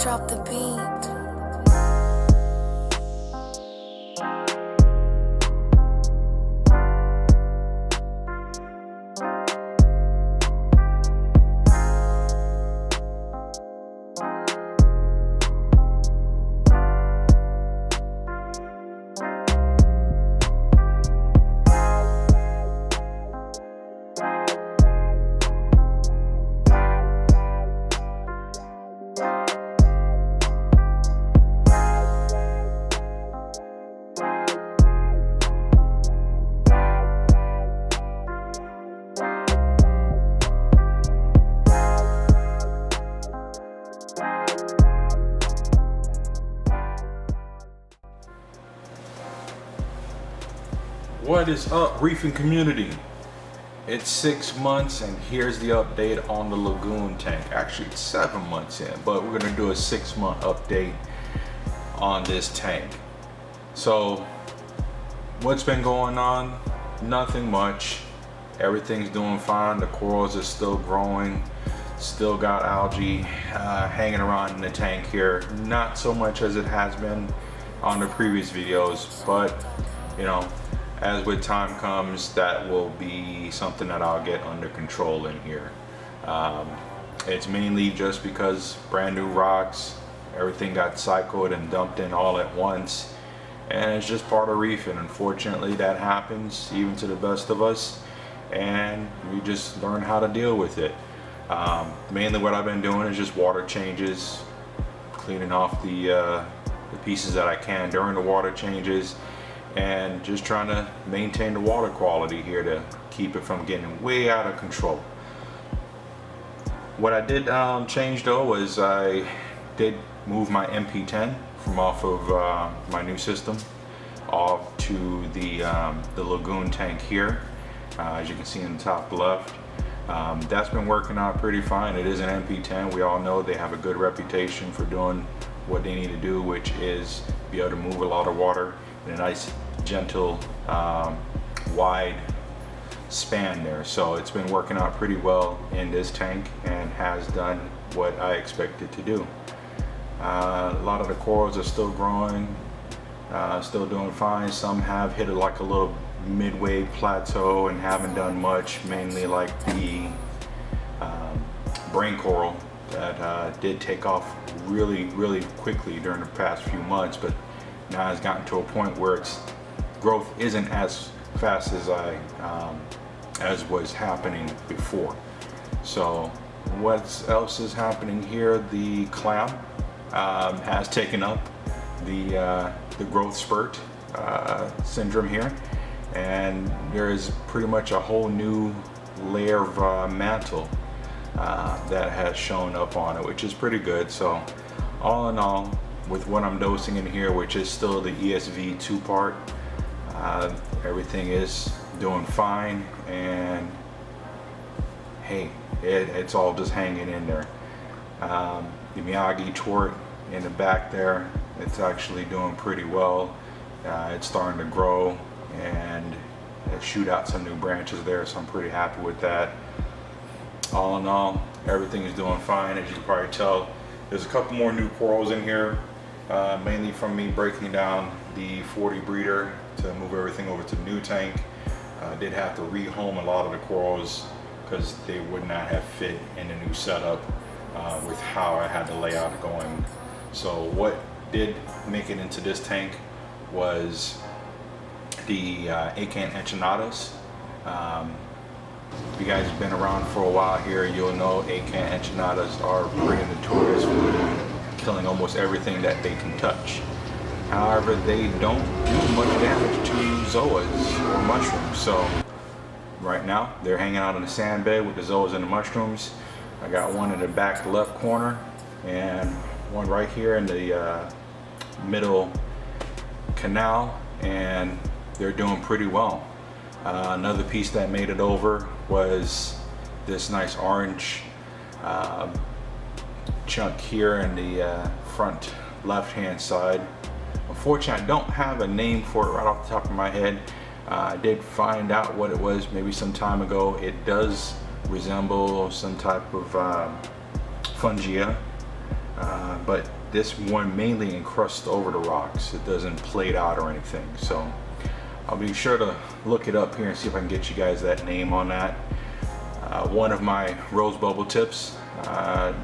Drop the beat. What is up, reefing community? It's 6 months and here's the update on the Lagoon tank. Actually, it's 7 months in, but we're gonna do a 6-month update on this tank. So what's been going on? Nothing much. Everything's doing fine. The corals are still growing. Still got algae hanging around in the tank here. Not so much as it has been on the previous videos, but you know, as with time comes, that will be something that I'll get under control in here. It's mainly just because brand new rocks, everything got cycled and dumped in all at once, and it's just part of reefing. Unfortunately, that happens even to the best of us, and we just learn how to deal with it. Mainly what I've been doing is just water changes, cleaning off the pieces that I can during the water changes, and just trying to maintain the water quality here to keep it from getting way out of control. What I did change though was I did move my MP10 from off of my new system off to the Lagoon tank here, as you can see in the top left. That's been working out pretty fine. It is an MP10. We all know they have a good reputation for doing what they need to do, which is be able to move a lot of water in a nice, gentle, wide span there. So it's been working out pretty well in this tank and has done what I expected to do. A lot of the corals are still growing, still doing fine. Some have hit like a little midway plateau and haven't done much, mainly like the brain coral that did take off really quickly during the past few months, but now has gotten to a point where its growth isn't as fast as was happening before. So what else is happening here? The clam has taken up the growth spurt syndrome here, and there is pretty much a whole new layer of mantle that has shown up on it, which is pretty good. So all in all, with what I'm dosing in here, which is still the ESV 2-part, everything is doing fine, and hey, it's all just hanging in there. The Miyagi twort in the back there, it's actually doing pretty well. It's starting to grow and shoot out some new branches there, so I'm pretty happy with that. All in all, everything is doing fine. As you can probably tell, there's a couple more new corals in here, mainly from me breaking down the 40 breeder to move everything over to the new tank. I did have to rehome a lot of the corals because they would not have fit in the new setup with how I had the layout going. So what did make it into this tank was the acanth enchinadas. If you guys have been around for a while here, you'll know acanth enchinadas are pretty notorious for killing almost everything that they can touch. However, they don't do much damage to zoas or mushrooms. So right now they're hanging out in the sand bed with the zoas and the mushrooms. I got one in the back left corner and one right here in the middle canal, and they're doing pretty well. Another piece that made it over was this nice orange chunk here in the front left hand side. Unfortunately, I don't have a name for it right off the top of my head. I did find out what it was maybe some time ago. It does resemble some type of fungia, but this one mainly encrusts over the rocks. It doesn't plate out or anything. So I'll be sure to look it up here and see if I can get you guys that name on that. One of my rose bubble tips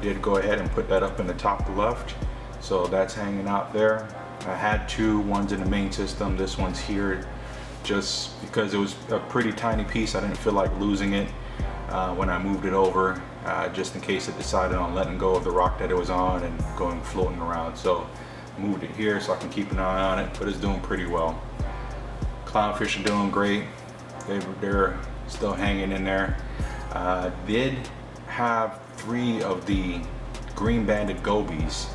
did go ahead and put that up in the top left. So that's hanging out there. I had two, one's in the main system, this one's here. Just because it was a pretty tiny piece, I didn't feel like losing it when I moved it over, just in case it decided on letting go of the rock that it was on and going floating around. So moved it here so I can keep an eye on it, but it's doing pretty well. Clownfish are doing great. They're still hanging in there. Did have 3 of the green banded gobies.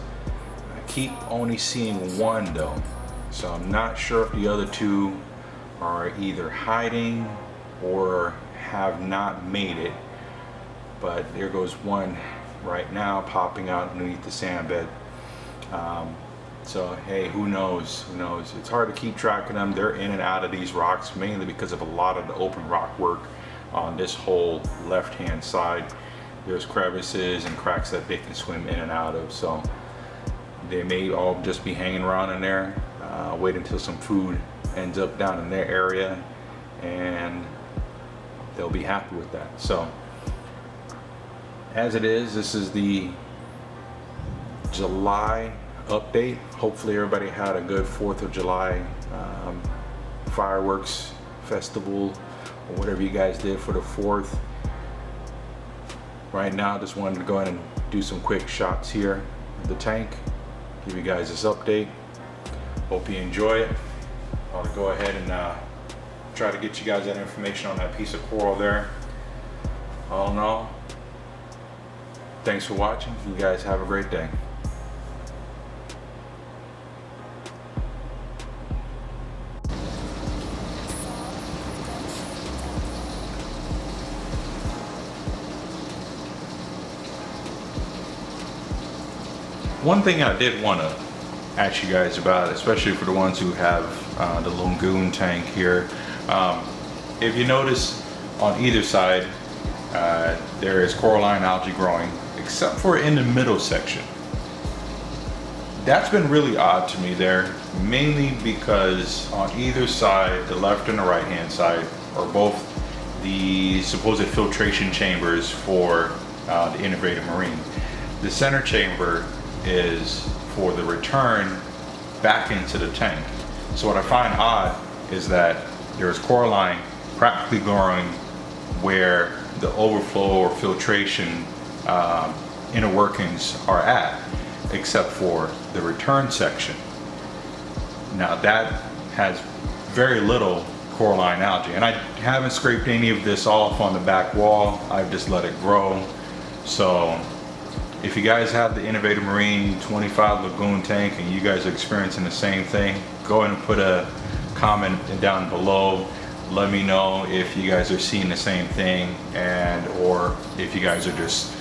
I keep only seeing 1 though, so I'm not sure if the other 2 are either hiding or have not made it. But there goes 1 right now popping out underneath the sand bed. So hey, who knows? Who knows? It's hard to keep track of them. They're in and out of these rocks mainly because of a lot of the open rock work on this whole left hand side. There's crevices and cracks that they can swim in and out of, so they may all just be hanging around in there. Wait until some food ends up down in their area and they'll be happy with that. So as it is, this is the July update. Hopefully everybody had a good 4th of July fireworks festival or whatever you guys did for the 4th. Right now, just wanted to go ahead and do some quick shots here of the tank, give you guys this update. Hope you enjoy it. I'll go ahead and try to get you guys that information on that piece of coral there. All in all, thanks for watching. You guys have a great day. One thing I did want to ask you guys about, especially for the ones who have the Lagoon tank here, if you notice on either side there is coralline algae growing, except for in the middle section. That's been really odd to me there, mainly because on either side, the left and the right hand side, are both the supposed filtration chambers for the innovative marine. The center chamber is for the return back into the tank. So what I find odd is that there's coralline practically growing where the overflow or filtration inner workings are at, except for the return section. Now that has very little coralline algae, and I haven't scraped any of this off on the back wall. I've just let it grow. So if you guys have the Innovative Marine 25 Lagoon tank and you guys are experiencing the same thing, go ahead and put a comment down below. Let me know if you guys are seeing the same thing, and or if you guys are just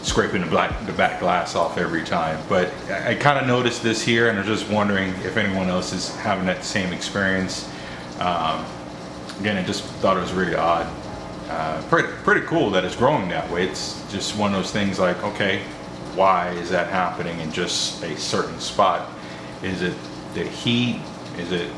scraping the back glass off every time. But I kind of noticed this here, and I'm just wondering if anyone else is having that same experience. Again, I just thought it was really odd. Pretty cool that it's growing that way. It's just one of those things like, okay, why is that happening in just a certain spot? Is it the heat? Is it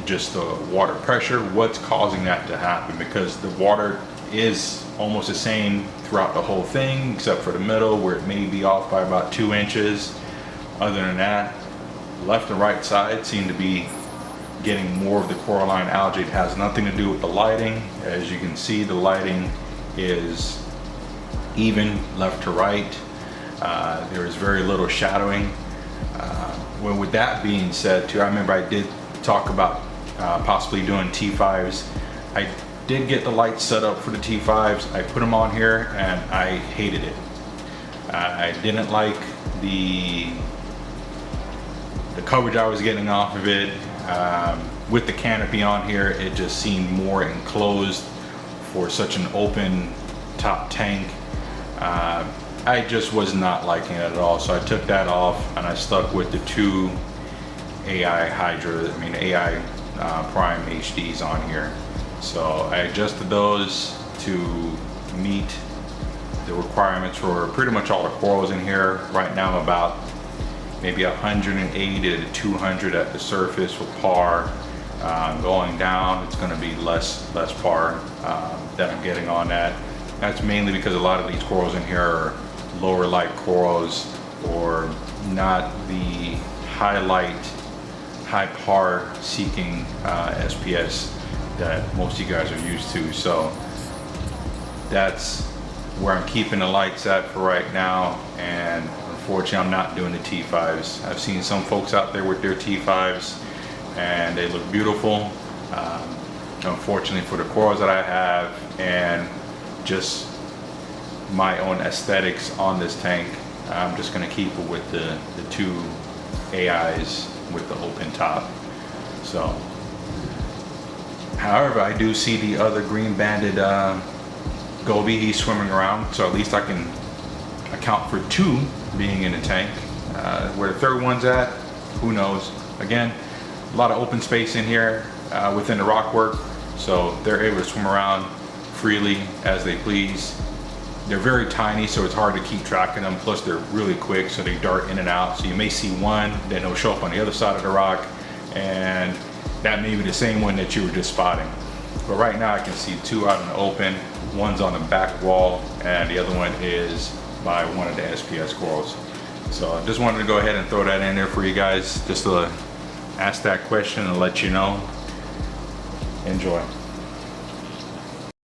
just the water pressure? What's causing that to happen? Because the water is almost the same throughout the whole thing, except for the middle where it may be off by about 2 inches. Other than that, left and right side seem to be getting more of the coralline algae. It has nothing to do with the lighting. As you can see, the lighting is even left to right. There is very little shadowing. Well, with that being said too, I remember I did talk about possibly doing T5s. I did get the lights set up for the T5s. I put them on here and I hated it. I didn't like the coverage I was getting off of it. With the canopy on here, it just seemed more enclosed for such an open top tank. I just was not liking it at all, so I took that off and I stuck with the 2 AI Prime HDs on here. So I adjusted those to meet the requirements for pretty much all the corals in here. Right now I'm about maybe 180 to 200 at the surface for par. Going down, it's going to be less par that I'm getting on that. That's mainly because a lot of these corals in here are lower light corals, or not the high light, high par seeking SPS that most of you guys are used to. So that's where I'm keeping the lights at for right now, and unfortunately I'm not doing the T5s. I've seen some folks out there with their T5s and they look beautiful. Unfortunately for the corals that I have and just my own aesthetics on this tank, I'm just going to keep it with the two AIs with the open top. So, however, I do see the other green banded goby. He's swimming around, so at least I can account for two being in the tank. Where the third one's at, who knows. Again, a lot of open space in here within the rockwork, so they're able to swim around freely as they please. They're very tiny, so it's hard to keep track of them. Plus they're really quick, so they dart in and out. So you may see one, then they'll show up on the other side of the rock, and that may be the same one that you were just spotting. But right now I can see two out in the open. One's on the back wall, and the other one is by one of the SPS corals. So I just wanted to go ahead and throw that in there for you guys, just to ask that question and let you know. Enjoy.